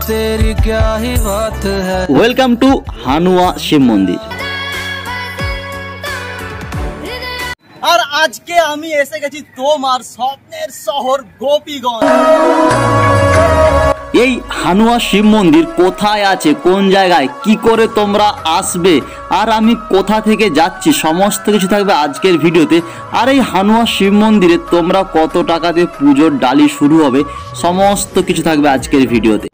तेरी क्या ही बात है। ওয়েলকাম টু হানুয়া শিব মন্দির। আর আজকে আমি এসে গেছি তোমার স্বপ্নের শহর গোপীগঞ্জ। এই হানুয়া শিব মন্দির কোথায় আছে, কোন জায়গায়, কি করে তোমরা আসবে, আর আমি কোথা থেকে যাচ্ছি, সমস্ত কিছু থাকবে আজকের ভিডিওতে। আর এই হানুয়া শিব মন্দিরে তোমরা কত টাকা দিয়ে পুজোর ডালি শুরু হবে, সমস্ত কিছু থাকবে আজকের ভিডিওতে।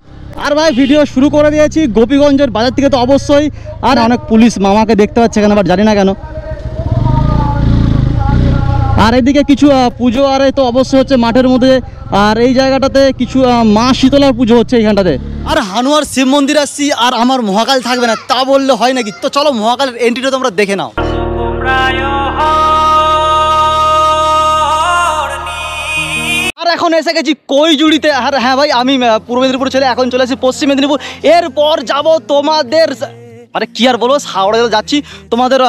আর ভাই ভিডিও শুরু করে দিয়েছি গোপীগঞ্জের বাজার থেকে তো অবশ্যই। আর অনেক পুলিশ মামাকে দেখতে পাচ্ছে এখানে, আবার জানি না কেন। আর এদিকে কিছু পুজো আর তো অবশ্যই হচ্ছে মাঠের মধ্যে। আর এই জায়গাটাতে কিছু মা শীতলার পুজো হচ্ছে এইখানটাতে। আর হানুয়ার শিব মন্দির আসছি, আর আমার মহাকাল থাকবে না তা বললে হয় নাকি? তো চলো মহাকালের এন্ট্রিটা তোমরা দেখে নাও। আর এখন এসে গেছি কৈজুড়িতে। আর হ্যাঁ ভাই, আমি পূর্ব মেদিনীপুর ছেলে, এখন চলে আসি পশ্চিম মেদিনীপুর। এরপর যাব তোমাদের, আরে কি আর বলবো, হাওড়া যাচ্ছি তোমাদের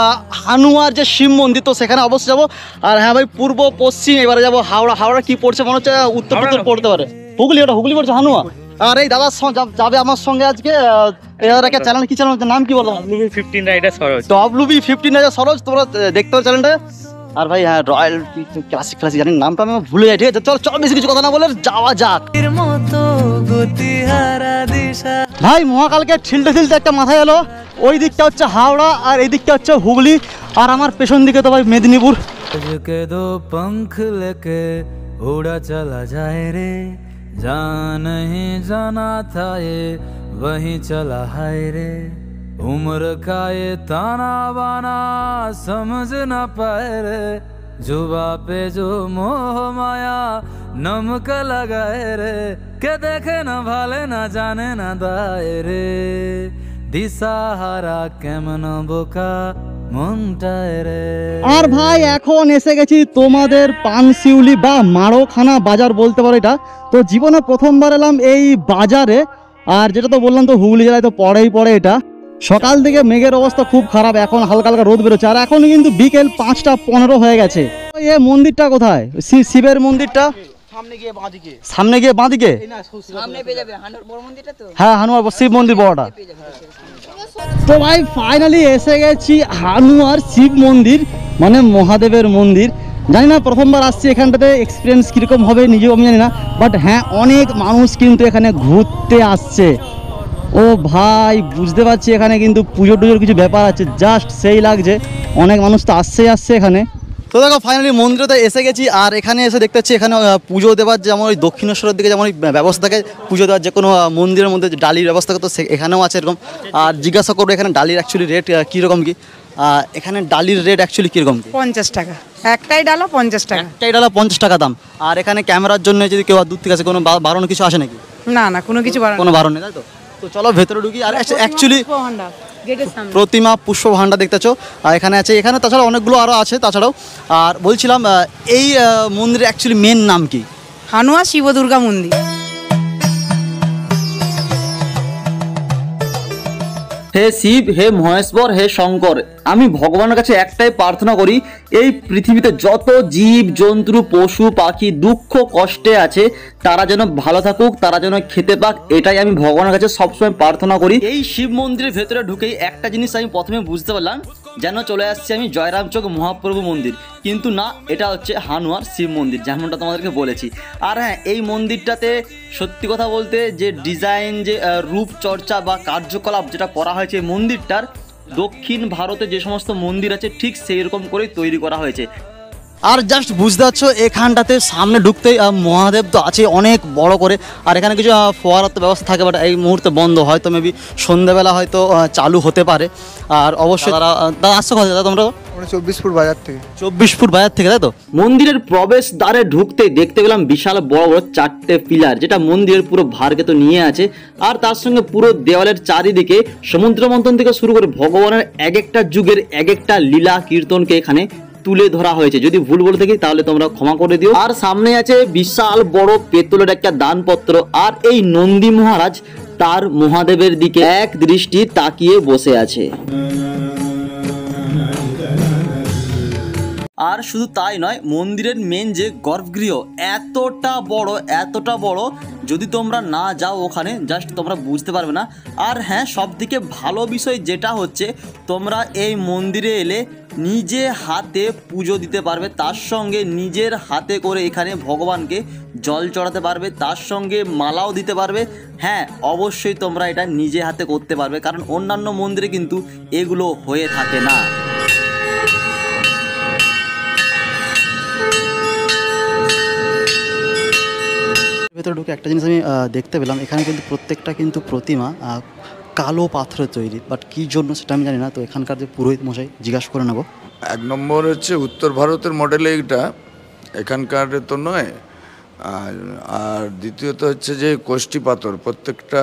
হানুয়ার যে শিব মন্দির, তো সেখানে অবশ্যই যাবো। আর হ্যাঁ ভাই, পূর্ব পশ্চিম এবারে যাবো হাওড়া। হাওড়া কি পড়ছে মনে হচ্ছে উত্তর উত্তর পড়তে পারে, হুগলি, ওটা হুগলি পড়ছে হানুয়া। আর এই দাদার যাবে আমার সঙ্গে আজকে। এর একটা চ্যানেল, কি চ্যানেল, নাম কি বলবো? WB15 rider Saroj. WB15 rider Saroj, তোমরা দেখতে পারো চ্যানেলটা। আর ভাই হ্যাঁ, রয়্যাল ক্লাসিক জানি নামটা আমি ভুলে যাই, ঠিক আছে? চলো চলো, বেশি কিছু কথা না বলে যাওয়া যাক। ভাই মহাকালকে ঠিলতে ঠিলতে একটা মাথায় এলো। ওই দিকটা হচ্ছে হাওড়া আর এই দিকটা হচ্ছে হুগলি, আর আমার পেছন দিকে তো ভাই মেদিনীপুর। के दो पंख लेके उड़ा चला जाए रे, जान नहीं जाना था ये वहीं चला है रे, उम्र का ये ताना बाना समझ न पाए रे, जुबा पे जो मोह माया नमक लगाए रे, के देखे न भाले न जाने न दाए रे, দিশাহারা কেমন বোকা মনটায় রে। আর ভাই এখন এসে গেছি তোমাদের পানশিউলি বা মারোখানা বাজার বলতে পারো এটা। তো জীবনে প্রথমবার এলাম এই বাজারে। আর যেটা তো বললাম, তো হুগলি জেলায় তো পড়েই পড়ে এটা। সকাল থেকে মেঘের অবস্থা খুব খারাপ, এখন হালকা হালকা রোদ বেরোচ্ছে। আর এখন কিন্তু বিকেল 5টা 15 হয়ে গেছে। এই মন্দিরটা কোথায়? শিবের মন্দিরটা সামনে গিয়ে বাঁদিকে, হ্যাঁ হানুয়ার শিব মন্দির বড়টা। তো ভাই ফাইনালি এসে গেছি হানুয়ার শিব মন্দির, মানে মহাদেবের মন্দির। জানি না, প্রথমবার আসছি এখানটাতে, এক্সপিরিয়েন্স কীরকম হবে নিজেও আমি জানি না। বাট হ্যাঁ, অনেক মানুষ কিন্তু এখানে ঘুরতে আসছে। ও ভাই বুঝতে পারছি এখানে কিন্তু পুজো টুজোর কিছু ব্যাপার আছে, জাস্ট সেই লাগছে। অনেক মানুষ তো আসছে এখানে। তো দেখো ফাইনালি মন্দিরেতে এসে গেছি। আর এখানে এসে দেখতে পাচ্ছি এখানে পুজো দেওয়ার যেমন ওই দক্ষিণেশ্বরের দিকে যেমন ব্যবস্থা থাকে পুজো দেওয়ার, যে কোনো মন্দিরের মধ্যে ডালির ব্যবস্থা তো এখানেও আছে এরকম। আর জিজ্ঞাসা করবো এখানে ডালির অ্যাকচুয়ালি রেট কীরকম কি? এখানে ডালির রেট অ্যাকচুয়ালি কীরকম? 50 টাকা একটাই ডালা, 50 টাকা একটাই ডালা 50 টাকা দাম। আর এখানে ক্যামেরার জন্য যদি কেউ দূর থেকে আসে, কোনো বারণ কিছু আসে নাকি? না না, কোনো কিছু কোনো বারণ নেই, তাই তো? তো চলো ভেতরে ঢুকি। আর অ্যাকচুয়ালি প্রতিমা পুষ্প ভান্ডার দেখতেছো এখানে আছে, এখানে তাছাড়া অনেকগুলো আরও আছে তাছাড়াও। আর বলছিলাম এই মন্দিরের অ্যাকচুয়ালি মেন নাম কি? হানুয়া শিব দুর্গা মন্দির। হে শিব, হে মহেশ্বর, হে শঙ্কর, আমি ভগবানের কাছে একটাই প্রার্থনা করি, এই পৃথিবীতে যত জীব জন্তু পশু পাখি দুঃখ কষ্টে আছে তারা যেন ভালো থাকুক, তারা যেন খেতে পাক, এটাই আমি ভগবানের কাছে সবসময় প্রার্থনা করি। এই শিব মন্দিরের ভেতরে ঢুকেই একটা জিনিস আমি প্রথমে বুঝতে পারলাম, যেন চলে আসছি আমি জয়রামচক মহাপ্রভু মন্দির, কিন্তু না, এটা হচ্ছে হানুয়ার শিব মন্দির, যেমনটা তোমাদেরকে বলেছি। আর হ্যাঁ, এই মন্দিরটাতে সত্যি কথা বলতে যে ডিজাইন, যে রূপচর্চা বা কার্যকলাপ যেটা করা হয়েছে মন্দিরটার, দক্ষিণ ভারতে যে সমস্ত মন্দির আছে ঠিক সেই রকম করেই তৈরি করা হয়েছে। আর জাস্ট বুঝতে পারছো এখানটাতে সামনে ঢুকতেই মহাদেব তো আছে অনেক বড় করে। আর এখানে কিছু ফোয়ারার তো ব্যবস্থা থাকে, বাট এই মুহূর্তে বন্ধ, হয়তো মেবি সন্ধ্যেবেলা হয়তো চালু হতে পারে। আর অবশ্যই দাদা আসছো কথা, দাদা তোমরা 24 ফুট বাজার থেকে। 24 ফুট বাজার থেকে, তাই তো? মন্দিরের প্রবেশ দ্বারে ঢুকতেই দেখতে পেলাম বিশাল বড় বড় 4টে পিলার, যেটা মন্দিরের পুরো ভারকে তো নিয়ে আছে। আর তার সঙ্গে পুরো দেওয়ালের চারিদিকে সমুদ্র মন্থন থেকে শুরু করে ভগবানের এক একটা যুগের এক একটা লীলা কীর্তনকে এখানে তুলে ধরা হয়েছে। যদি ভুল বলে থাকি তাহলে তোমরা ক্ষমা করে দিও। আর সামনে আছে বিশাল বড় পেতলের একটা দানপত্র, আর এই নন্দী মহারাজ তার মহাদেবের দিকে এক দৃষ্টি তাকিয়ে বসে আছে। আর শুধু তাই নয়, মন্দিরের মেন যে গর্ভগৃহ এতটা বড়, যদি তোমরা না যাও ওখানে জাস্ট তোমরা বুঝতে পারবে না। আর হ্যাঁ, সবথেকে ভালো বিষয় যেটা হচ্ছে, তোমরা এই মন্দিরে এলে নিজে হাতে পুজো দিতে পারবে, তার সঙ্গে নিজের হাতে করে এখানে ভগবানকে জল চড়াতে পারবে, তার সঙ্গে মালাও দিতে পারবে। হ্যাঁ, অবশ্যই তোমরা এটা নিজে হাতে করতে পারবে, কারণ অন্যান্য মন্দিরে কিন্তু এগুলো হয়ে থাকে না। ভেতরে ঢুকে একটা জিনিস আমি দেখতে পেলাম, এখানে কিন্তু প্রত্যেকটা কিন্তু প্রতিমা কালো পাথরের তৈরি, বাট কী জন্য সেটা আমি জানি না। তো এখানকার যে পুরোহিত মশাই জিজ্ঞাসা করে নেব। এক নম্বর হচ্ছে উত্তর ভারতের মডেলে এইটা, এখানকার তো নয়। আর দ্বিতীয়ত হচ্ছে যে কোষ্ঠী পাথর, প্রত্যেকটা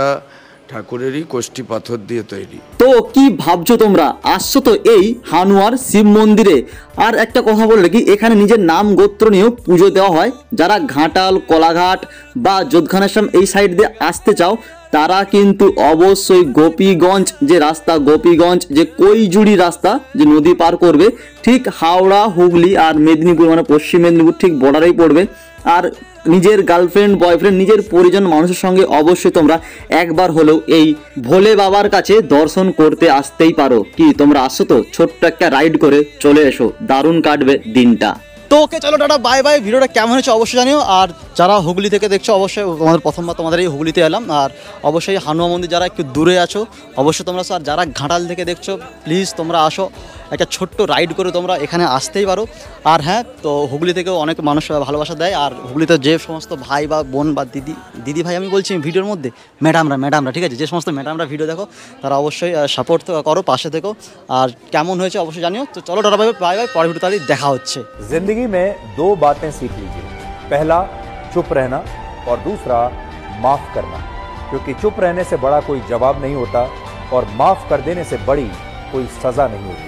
ঠাকুরেরই কোষ্ঠী পাথর দিয়ে তৈরি। তো কি ভাবছো তোমরা, আসছো তো এই হানুয়ার শিব মন্দিরে। আর একটা কথা বললে কি, এখানে নিজের নাম গোত্র নিয়েও পুজো দেওয়া হয়। যারা ঘাটাল, কোলাঘাট বা যোধখানেশ্বর এই সাইড দিয়ে আসতে চাও, তারা কিন্তু অবশ্যই গোপীগঞ্জ যে রাস্তা, গোপীগঞ্জ যে কৈজুড়ি রাস্তা যে নদী পার করবে, ঠিক হাওড়া, হুগলি আর মেদিনীপুর মানে পশ্চিম মেদিনীপুর ঠিক বর্ডারেই পড়বে। আর নিজের গার্লফ্রেন্ড, বয়ফ্রেন্ড, নিজের পরিজন মানুষের সঙ্গে অবশ্যই তোমরা একবার হলেও এই ভোলে বাবার কাছে দর্শন করতে আসতেই পারো। কি তোমরা আসছো তো? ছোট্ট একটা রাইড করে চলে এসো, দারুণ কাটবে দিনটা। তো ওকে, চলো টাটা, বাই বাই। ভিডিওটা কেমন হয়েছে অবশ্যই জানিও। আর যারা হুগলি থেকে দেখছো, অবশ্যই তোমাদের প্রথমবার তোমাদের এই হুগলিতে এলাম। আর অবশ্যই হানুয়া মন্দির যারা একটু দূরে আছো, অবশ্যই তোমরা আসো। আর যারা ঘাটাল থেকে দেখছো, প্লিজ তোমরা আসো, একটা ছোট্ট রাইড করে তোমরা এখানে আসতেই পারো। আর হ্যাঁ, তো হুগলি থেকেও অনেক মানুষ ভালোবাসা দেয়। আর হুগলিতে যে সমস্ত ভাই বা বোন বা দিদি ভাই আমি বলছি ভিডিওর মধ্যে, ম্যাডামরা ঠিক আছে, যে সমস্ত ম্যাডামরা ভিডিও দেখো, তারা অবশ্যই সাপোর্ট করো, পাশে থেকো। আর কেমন হয়েছে অবশ্যই জানিও। তো চলো টাটা, বাই বাই, পরের ভিডিও তাহলে দেখা হচ্ছে। जिंदगी में दो बातें सीख लीजिए, पहला चुप रहना और दूसरा माफ करना, क्योंकि चुप रहने से बड़ा कोई जवाब नहीं होता और माफ कर देने से बड़ी कोई सजा नहीं होती।